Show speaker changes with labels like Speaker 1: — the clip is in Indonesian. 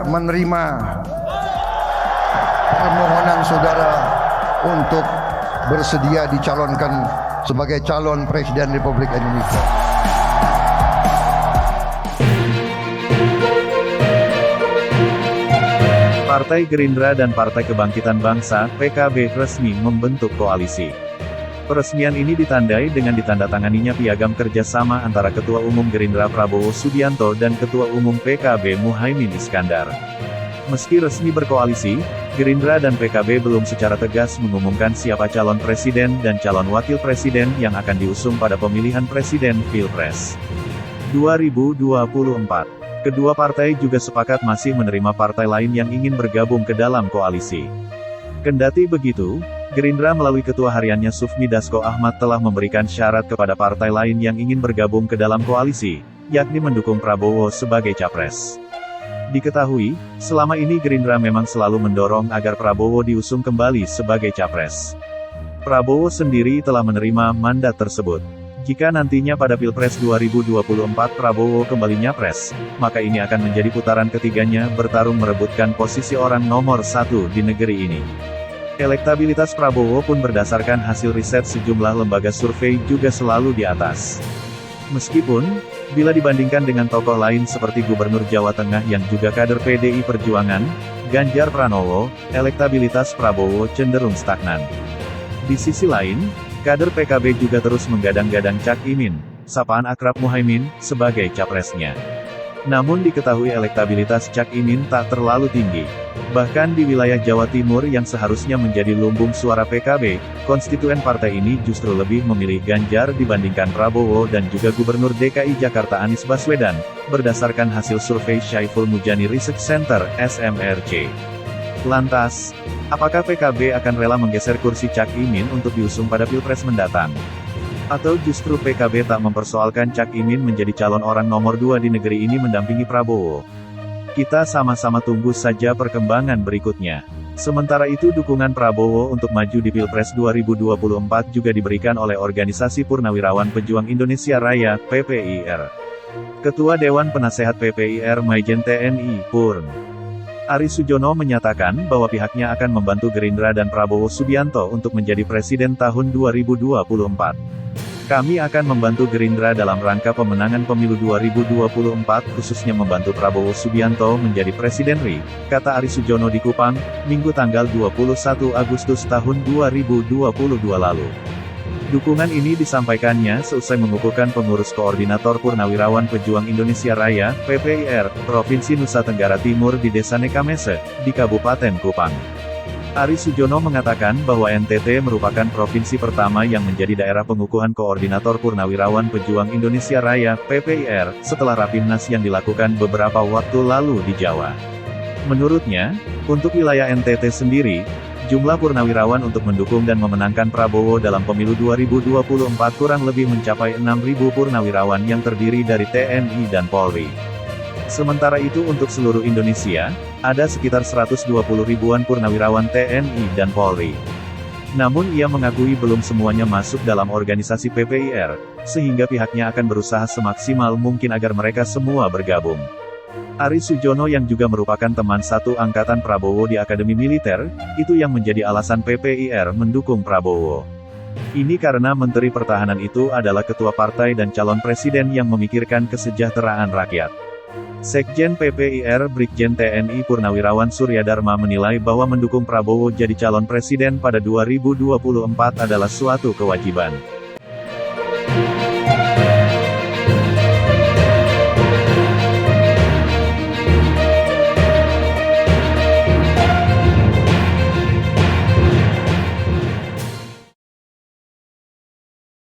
Speaker 1: menerima permohonan saudara untuk bersedia dicalonkan sebagai calon Presiden Republik Indonesia.
Speaker 2: Partai Gerindra dan Partai Kebangkitan Bangsa, PKB, resmi membentuk koalisi. Peresmian ini ditandai dengan ditandatanganinya piagam kerjasama antara Ketua Umum Gerindra Prabowo Subianto dan Ketua Umum PKB Muhaimin Iskandar. Meski resmi berkoalisi, Gerindra dan PKB belum secara tegas mengumumkan siapa calon presiden dan calon wakil presiden yang akan diusung pada pemilihan presiden Pilpres 2024. Kedua partai juga sepakat masih menerima partai lain yang ingin bergabung ke dalam koalisi. Kendati begitu, Gerindra melalui Ketua Hariannya Sufmi Dasko Ahmad telah memberikan syarat kepada partai lain yang ingin bergabung ke dalam koalisi, yakni mendukung Prabowo sebagai capres. Diketahui, selama ini Gerindra memang selalu mendorong agar Prabowo diusung kembali sebagai capres. Prabowo sendiri telah menerima mandat tersebut. Jika nantinya pada Pilpres 2024 Prabowo kembali nyapres, maka ini akan menjadi putaran ketiganya bertarung merebutkan posisi orang nomor 1 di negeri ini. Elektabilitas Prabowo pun berdasarkan hasil riset sejumlah lembaga survei juga selalu di atas. Meskipun, bila dibandingkan dengan tokoh lain seperti Gubernur Jawa Tengah yang juga kader PDI Perjuangan, Ganjar Pranowo, elektabilitas Prabowo cenderung stagnan. Di sisi lain, kader PKB juga terus menggadang-gadang Cak Imin, sapaan akrab Muhaimin, sebagai capresnya. Namun diketahui elektabilitas Cak Imin tak terlalu tinggi. Bahkan di wilayah Jawa Timur yang seharusnya menjadi lumbung suara PKB, konstituen partai ini justru lebih memilih Ganjar dibandingkan Prabowo dan juga Gubernur DKI Jakarta Anies Baswedan, berdasarkan hasil survei Syaiful Mujani Research Center, SMRC. Lantas, apakah PKB akan rela menggeser kursi Cak Imin untuk diusung pada Pilpres mendatang? Atau justru PKB tak mempersoalkan Cak Imin menjadi calon orang nomor 2 di negeri ini mendampingi Prabowo? Kita sama-sama tunggu saja perkembangan berikutnya. Sementara itu dukungan Prabowo untuk maju di Pilpres 2024 juga diberikan oleh Organisasi Purnawirawan Pejuang Indonesia Raya, PPIR. Ketua Dewan Penasehat PPIR Majen TNI, Purn Ari Sujono menyatakan bahwa pihaknya akan membantu Gerindra dan Prabowo Subianto untuk menjadi presiden tahun 2024. Kami akan membantu Gerindra dalam rangka pemenangan pemilu 2024, khususnya membantu Prabowo Subianto menjadi presiden RI, kata Ari Sujono di Kupang, Minggu tanggal 21 Agustus tahun 2022 lalu. Dukungan ini disampaikannya seusai mengukuhkan pengurus koordinator Purnawirawan Pejuang Indonesia Raya, PPIR, Provinsi Nusa Tenggara Timur di Desa Nekamese, di Kabupaten Kupang. Ari Sujono mengatakan bahwa NTT merupakan provinsi pertama yang menjadi daerah pengukuhan koordinator Purnawirawan Pejuang Indonesia Raya, PPIR, setelah Rapimnas yang dilakukan beberapa waktu lalu di Jawa. Menurutnya, untuk wilayah NTT sendiri, jumlah purnawirawan untuk mendukung dan memenangkan Prabowo dalam pemilu 2024 kurang lebih mencapai 6.000 purnawirawan yang terdiri dari TNI dan Polri. Sementara itu untuk seluruh Indonesia, ada sekitar 120 ribuan purnawirawan TNI dan Polri. Namun ia mengakui belum semuanya masuk dalam organisasi PPIR, sehingga pihaknya akan berusaha semaksimal mungkin agar mereka semua bergabung. Ari Sujono yang juga merupakan teman satu angkatan Prabowo di Akademi Militer, itu yang menjadi alasan PPIR mendukung Prabowo. Ini karena Menteri Pertahanan itu adalah ketua partai dan calon presiden yang memikirkan kesejahteraan rakyat. Sekjen PPIR Brigjen TNI Purnawirawan Surya Dharma menilai bahwa mendukung Prabowo jadi calon presiden pada 2024 adalah suatu kewajiban.